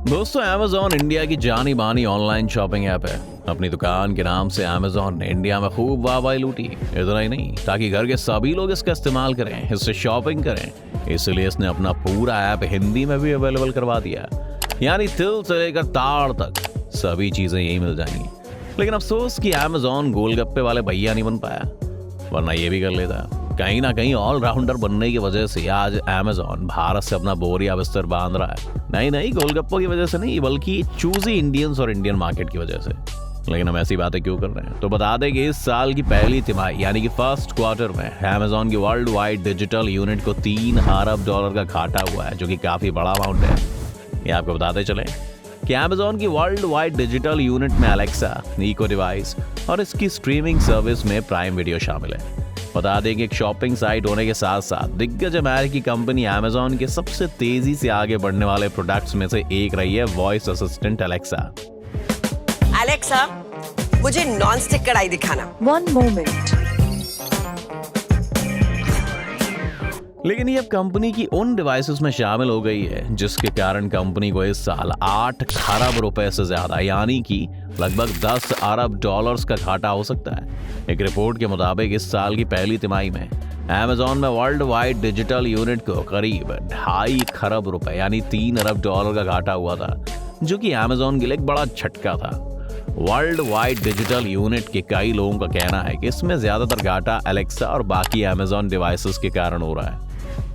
दोस्तों, Amazon India की जानी मानी ऑनलाइन शॉपिंग ऐप है। अपनी दुकान के नाम से Amazon ने इंडिया में खूब वाहवाही लूटी। इतना ही नहीं, ताकि घर के सभी लोग इसका इस्तेमाल करें, इससे शॉपिंग करें। इसलिए इसने अपना पूरा ऐप हिंदी में भी अवेलेबल करवा दिया। यानी तिल से लेकर ताड़ तक सभी चीजें यही मिल जाएंगी। लेकिन अफसोस कि Amazon गोलगप्पे वाले भैया नहीं बन पाया, वरना ये भी कर लेता। कहीं ना कहीं ऑलराउंडर बनने की वजह से आज Amazon भारत से अपना बोरिया बिस्तर बांध रहा है। नहीं, गोलगप्पों की वजह से नहीं, बल्कि चूजी इंडियंस और इंडियन मार्केट की वजह से। लेकिन हम ऐसी बातें क्यों कर रहे हैं, तो बता दें कि इस साल की पहली तिमाही यानी कि फर्स्ट क्वार्टर में Amazon की वर्ल्ड वाइड डिजिटल यूनिट को $3 अरब का घाटा हुआ है, जो कि काफी बड़ा अमाउंट है। ये आपको बताते चले कि Amazon की वर्ल्ड वाइड डिजिटल यूनिट में Alexa, इको डिवाइस और इसकी स्ट्रीमिंग सर्विस में प्राइम वीडियो शामिल है। बता दें कि एक शॉपिंग साइट होने के साथ साथ दिग्गज अमेरिकी कंपनी Amazon के सबसे तेजी से आगे बढ़ने वाले प्रोडक्ट्स में से एक रही है वॉइस असिस्टेंट Alexa। Alexa, मुझे नॉन स्टिक कढ़ाई दिखाना। One moment. लेकिन ये अब कंपनी की उन डिवाइसेस में शामिल हो गई है जिसके कारण कंपनी को इस साल 8 खरब रुपए से ज्यादा यानी कि लगभग $10 अरब का घाटा हो सकता है। एक रिपोर्ट के मुताबिक इस साल की पहली तिमाही में Amazon में वर्ल्ड वाइड डिजिटल यूनिट को करीब 2.5 खरब रुपए यानी $3 अरब का घाटा हुआ था, जो कि Amazon के लिए एक बड़ा झटका था। वर्ल्ड वाइड डिजिटल यूनिट के कई लोगों का कहना है कि इसमें ज्यादातर घाटा Alexa और बाकी Amazon डिवाइसेस के कारण हो रहा है।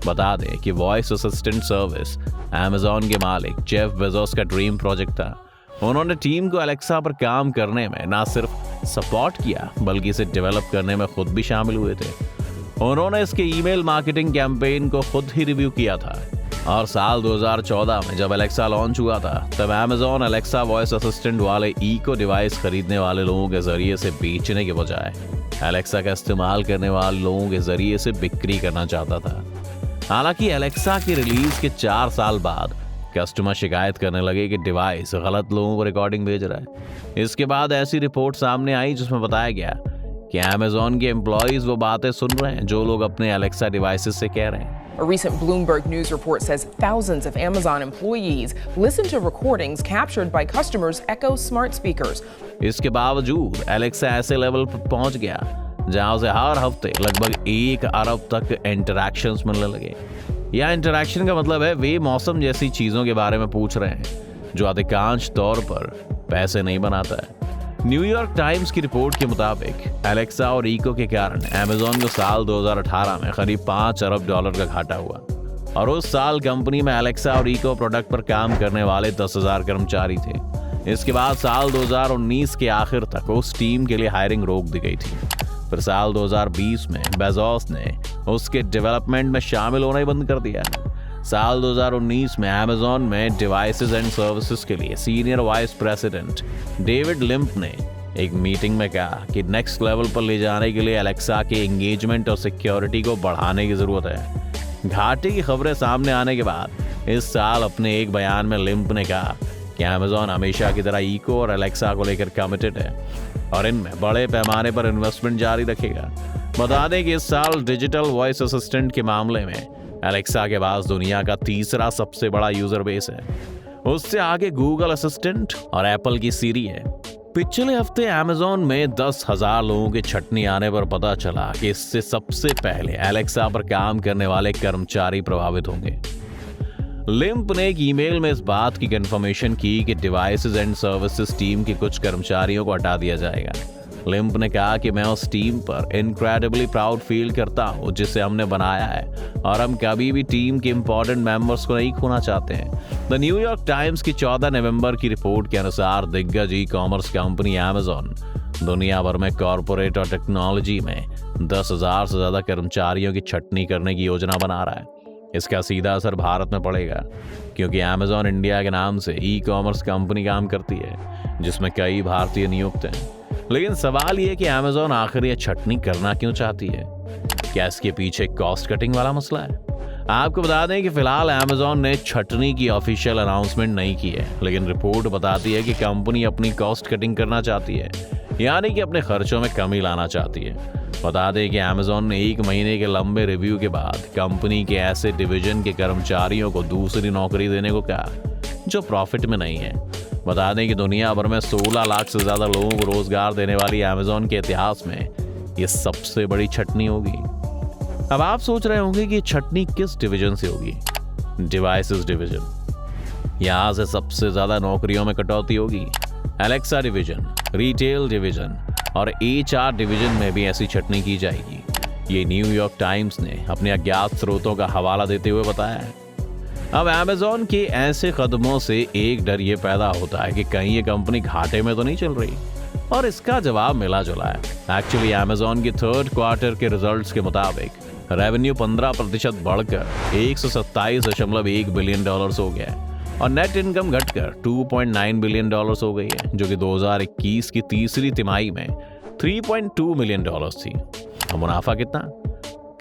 बता दें कि वॉइस असिस्टेंट सर्विस Amazon के मालिक जेफ बेजोस का ड्रीम प्रोजेक्ट था। उन्होंने टीम को Alexa पर काम करने में न सिर्फ सपोर्ट किया, बल्कि इसे डेवलप करने में खुद भी शामिल हुए थे। उन्होंने इसके ईमेल मार्केटिंग कैंपेन को खुद ही रिव्यू किया था। और साल 2014 में जब Alexa लॉन्च हुआ था, तब Amazon Alexa वॉइस असिस्टेंट वाले इको डिवाइस खरीदने वाले लोगों के जरिए से बेचने के बजाय Alexa का इस्तेमाल करने वाले लोगों के जरिए से बिक्री करना चाहता था। हालांकि Alexa की रिलीज के 4 साल बाद कस्टमर शिकायत करने लगे कि डिवाइस गलत लोगों को रिकॉर्डिंग भेज रहा है। इसके बाद ऐसी रिपोर्ट सामने आई जिसमें बताया गया कि Amazon के एम्प्लॉइज वो बातें सुन रहे हैं जो लोग अपने Alexa डिवाइसेस से कह रहे हैं। A recent Bloomberg News report says thousands of Amazon employees listen to recordings captured by customers' Echo smart speakers. इसके बावजूद Alexa ऐसे लेवल पर पहुंच गया जहां उसे हर हफ्ते लगभग 1 अरब तक इंटरैक्शंस मिलने लगे। यह इंटरैक्शन का मतलब है वे मौसम जैसी चीजों के बारे में पूछ रहे हैं, जो अधिकांश तौर पर पैसे नहीं बनाता है। न्यूयॉर्क टाइम्स की रिपोर्ट के मुताबिक Alexa और इको के कारण Amazon को साल 2018 में करीब $5 अरब का घाटा हुआ और उस साल कंपनी में Alexa और इको प्रोडक्ट पर काम करने वाले 10,000 कर्मचारी थे। इसके बाद साल 2019 के आखिर तक उस टीम के लिए हायरिंग रोक दी गई थी। फिर साल 2020 में बेजोस ने उसके डेवलपमेंट में शामिल होना ही बंद कर दिया। साल 2019 में Amazon में डिवाइसेस एंड सर्विसेज के लिए senior vice president David limp ने एक मीटिंग में कहा कि नेक्स्ट लेवल पर ले जाने के लिए Alexa के एंगेजमेंट और सिक्योरिटी को बढ़ाने की जरूरत है। घाटे की खबरें सामने आने के बाद इस साल अपने एक बयान में लिम्प ने कहा कि Amazon हमेशा की तरह इको और Alexa को लेकर कमिटेड है और इनमें बड़े पैमाने पर इन्वेस्टमेंट जारी रखेगा। बता दें कि इस साल डिजिटल वॉइस असिस्टेंट के मामले में Alexa के पास दुनिया का तीसरा सबसे बड़ा यूजर बेस है। उससे आगे गूगल असिस्टेंट और एप्पल की सीरी है। पिछले हफ्ते Amazon में 10,000 लोगों की छटनी आने पर पता चला कि इससे सबसे पहले Alexa पर काम करने वाले कर्मचारी प्रभावित होंगे। लिम्प ने एक ईमेल में इस बात की कंफर्मेशन की कि डिवाइसेस एंड सर्विसेज टीम के कुछ कर्मचारियों को हटा दिया जाएगा। लिम्प ने कहा कि मैं उस टीम पर इनक्रेडिबली प्राउड फील करता हूं जिसे हमने बनाया है और हम कभी भी टीम के इंपॉर्टेंट मेंबर्स को नहीं खोना चाहते हैं। द न्यूयॉर्क टाइम्स की 14 नवंबर की रिपोर्ट के अनुसार दिग्गज ई कॉमर्स कंपनी Amazon दुनिया भर में कॉर्पोरेट और टेक्नोलॉजी में 10,000 से ज्यादा कर्मचारियों की छटनी करने की योजना बना रहा है। इसका सीधा असर भारत में पड़ेगा क्योंकि Amazon इंडिया के नाम से ई कॉमर्स कंपनी काम करती है जिसमें कई भारतीय नियुक्त हैं। लेकिन सवाल ये कि Amazon आखिर ये छटनी करना क्यों चाहती है? क्या इसके पीछे कॉस्ट कटिंग वाला मसला है? आपको बता दें कि फिलहाल Amazon ने छटनी की ऑफिशियल अनाउंसमेंट नहीं की है, लेकिन रिपोर्ट बताती है कि कंपनी अपनी कॉस्ट कटिंग करना चाहती है, यानी कि अपने खर्चों में कमी लाना चाहती है। बता दें कि Amazon ने 1 महीने के लंबे रिव्यू के बाद कंपनी के ऐसे डिवीजन के कर्मचारियों को दूसरी नौकरी देने को कहा जो प्रॉफिट में नहीं है। बता दें कि दुनिया भर में 16 लाख से ज्यादा लोगों को रोजगार देने वाली अमेज़न के इतिहास में ये सबसे बड़ी छटनी होगी। अब आप सोच रहे होंगे कि छटनी किस डिवीजन से होगी? Devices division. यहां से सबसे ज्यादा नौकरियों में कटौती होगी। एलेक्सा डिवीजन, रिटेल डिवीजन और HR डिवीजन में भी ऐसी छटनी की जाएगी। ये न्यूयॉर्क टाइम्स ने अपने अज्ञात स्रोतों का हवाला देते हुए बताया है। अब अमेज़न के ऐसे कदमों से एक डर ये पैदा होता है कि कहीं ये कंपनी घाटे में तो नहीं चल रही, और इसका जवाब मिला जुला है। एक्चुअली अमेज़न की थर्ड क्वार्टर के रिजल्ट्स के मुताबिक रेवेन्यू 15% बढ़कर $127.1 बिलियन हो गया है और नेट इनकम घटकर $2.9 बिलियन हो गई है, जो कि 2021 की तीसरी तिमाही में $3.2 मिलियन थी। मुनाफा कितना?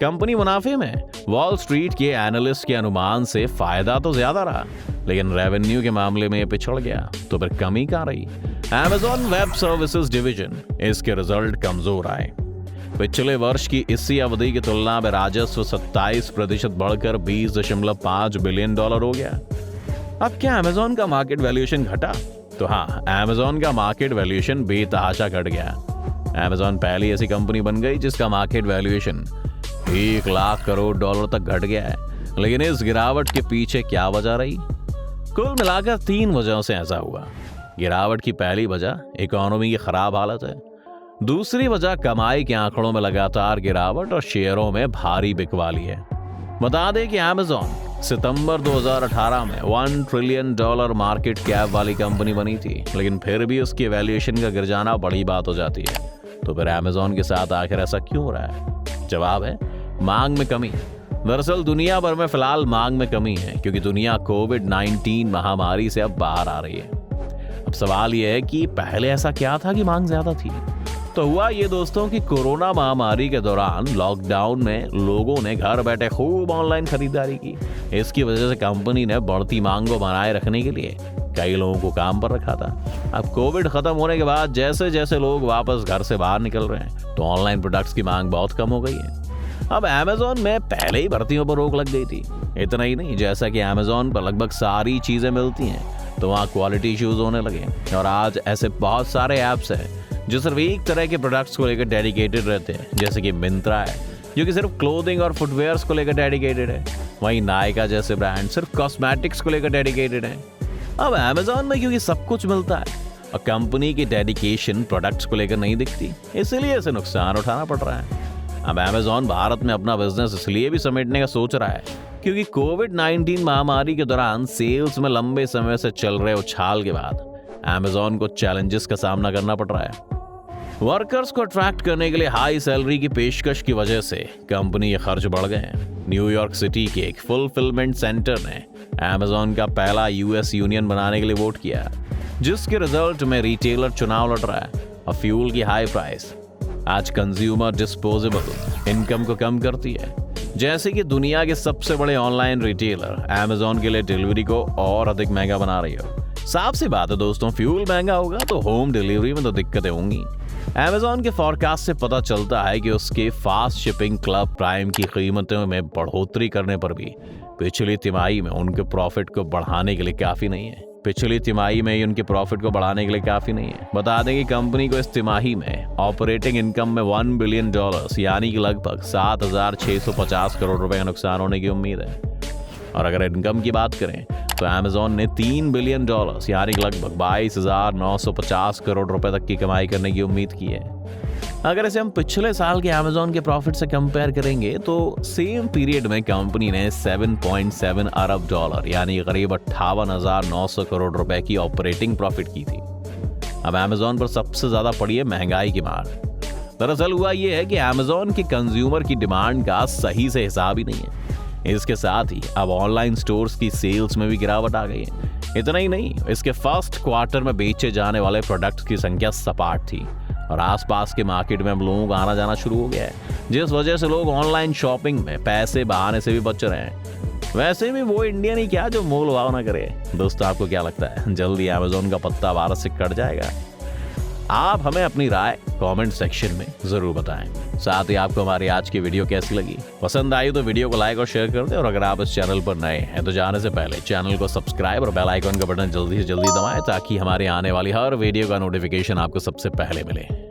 कंपनी मुनाफे में वॉल स्ट्रीट के एनालिस्ट के अनुमान से फायदा तो ज्यादा रहा, लेकिन रेवेन्यू के मामले में पिछड़ गया। तो फिर कमी कहां रही? अमेज़न वेब सर्विसेज डिवीजन, इसके रिजल्ट कमजोर आए। पिछले वर्ष की इसी अवधि की तुलना में राजस्व 27% बढ़कर $20.5 बिलियन हो गया। अब क्या अमेज़न का मार्केट वैल्यूएशन घटा? तो हाँ, अमेज़न का मार्केट वैल्यूएशन बेतहाशा घट गया। अमेज़न पहली ऐसी कंपनी बन गई जिसका मार्केट वैल्यूएशन $1 लाख करोड़ तक घट गया है। लेकिन इस गिरावट के पीछे क्या वजह रही? कुल मिलाकर 3 वजहों से ऐसा हुआ। गिरावट की पहली वजह इकोनॉमी की खराब हालत है। दूसरी वजह कमाई के आंकड़ों में लगातार गिरावट और शेयरों में भारी बिकवाली है। बता दें कि अमेज़न सितंबर 2018 में $1 ट्रिलियन मार्केट कैप वाली कंपनी बनी थी, लेकिन फिर भी उसकी वैल्यूएशन का गिर जाना बड़ी बात हो जाती है। तो फिर अमेज़न के साथ आखिर ऐसा क्यों हो रहा है? जवाब है मांग में कमी। दरअसल दुनिया भर में फिलहाल मांग में कमी है, क्योंकि दुनिया कोविड-19 महामारी से अब बाहर आ रही है। अब सवाल यह है कि पहले ऐसा क्या था कि मांग ज्यादा थी? तो हुआ ये दोस्तों कि कोरोना महामारी के दौरान लॉकडाउन में लोगों ने घर बैठे खूब ऑनलाइन खरीदारी की। इसकी वजह से कंपनी ने बढ़ती मांग को बनाए रखने के लिए कई लोगों को काम पर रखा था। अब कोविड खत्म होने के बाद जैसे जैसे लोग वापस घर से बाहर निकल रहे हैं, तो ऑनलाइन प्रोडक्ट्स की मांग बहुत कम हो गई है। अब अमेज़न में पहले ही भर्तियों पर रोक लग गई थी। इतना ही नहीं, जैसा कि अमेज़न पर लगभग सारी चीजें मिलती हैं, तो वहाँ क्वालिटी इश्यूज होने लगे। और आज ऐसे बहुत सारे ऐप्स हैं जो सिर्फ एक तरह के प्रोडक्ट्स को लेकर डेडिकेटेड रहते हैं, जैसे कि मिंत्रा है जो कि सिर्फ क्लोथिंग और फुटवेयर्स को लेकर डेडिकेटेड है। वहीं नायका जैसे ब्रांड सिर्फ कॉस्मेटिक्स को लेकर डेडिकेटेड है। अब अमेज़न में क्योंकि सब कुछ मिलता है और कंपनी की डेडिकेशन प्रोडक्ट्स को लेकर नहीं दिखती, इसलिए इसे नुकसान उठाना पड़ रहा है। अब अमेज़न भारत में अपना बिजनेस इसलिए भी समेटने का सोच रहा है क्योंकि कोविड-19 महामारी के दौरान सेल्स में लंबे समय से चल रहे उछाल के बाद अमेज़न को चैलेंजेस का सामना करना पड़ रहा है। वर्कर्स को अट्रैक्ट करने के लिए हाई सैलरी की पेशकश की वजह से कंपनी के खर्च बढ़ गए हैं। न्यूयॉर्क सिटी के एक फुलफिलमेंट सेंटर ने अमेज़न का पहला US यूनियन बनाने के लिए वोट किया, जिसके रिजल्ट में रिटेलर चुनाव लड़ रहा है। और फ्यूल की हाई प्राइस आज कंज्यूमर डिस्पोजेबल इनकम को कम करती है। जैसे कि दुनिया के सबसे बड़े ऑनलाइन रिटेलर अमेज़न के लिए डिलीवरी को और अधिक महंगा बना रही हो। साफ सी बात है दोस्तों, फ्यूल महंगा होगा तो होम डिलीवरी में तो दिक्कतें होंगी। अमेज़न के फॉरकास्ट से पता चलता है कि उसके फास्ट शिपिंग क्लब प्राइम की कीमतों में बढ़ोतरी करने पर भी पिछली तिमाही में उनके प्रॉफिट को बढ़ाने के लिए काफी नहीं है। बता दें कि कंपनी को इस तिमाही में ऑपरेटिंग इनकम में $1 बिलियन यानी कि लगभग 7,650 करोड़ रुपए का नुकसान होने की उम्मीद है। और अगर इनकम की बात करें तो अमेज़न ने $3 बिलियन यानी कि लगभग 22,950 करोड़ रुपए तक की कमाई करने की उम्मीद की है। अगर इसे हम पिछले साल के अमेज़न के प्रॉफिट से कंपेयर करेंगे तो सेम पीरियड में कंपनी ने $7.7 अरब यानी करीब 58,900 करोड़ रुपए की ऑपरेटिंग प्रॉफिट की थी। अब अमेज़न पर सबसे ज्यादा पड़ी है महंगाई की मार। दरअसल हुआ यह है कि अमेज़न के कंज्यूमर की डिमांड का सही से हिसाब ही नहीं है। इसके साथ ही अब ऑनलाइन स्टोर्स की सेल्स में भी गिरावट आ गई है। इतना ही नहीं, इसके फर्स्ट क्वार्टर में बेचे जाने वाले प्रोडक्ट्स की संख्या सपाट थी और आसपास के मार्केट में अब लोगों का आना जाना शुरू हो गया है, जिस वजह से लोग ऑनलाइन शॉपिंग में पैसे बहाने से भी बच रहे हैं। वैसे भी वो इंडियन ही क्या जो मोल भाव ना करे। दोस्तों, आपको क्या लगता है, जल्दी अमेज़न का पत्ता भारत से कट जाएगा? आप हमें अपनी राय कमेंट सेक्शन में जरूर बताएं। साथ ही आपको हमारी आज की वीडियो कैसी लगी, पसंद आई तो वीडियो को लाइक और शेयर कर दें। और अगर आप इस चैनल पर नए हैं तो जाने से पहले चैनल को सब्सक्राइब और बेल आइकन का बटन जल्दी से जल्दी दबाएं, ताकि हमारे आने वाली हर वीडियो का नोटिफिकेशन आपको सबसे पहले मिले।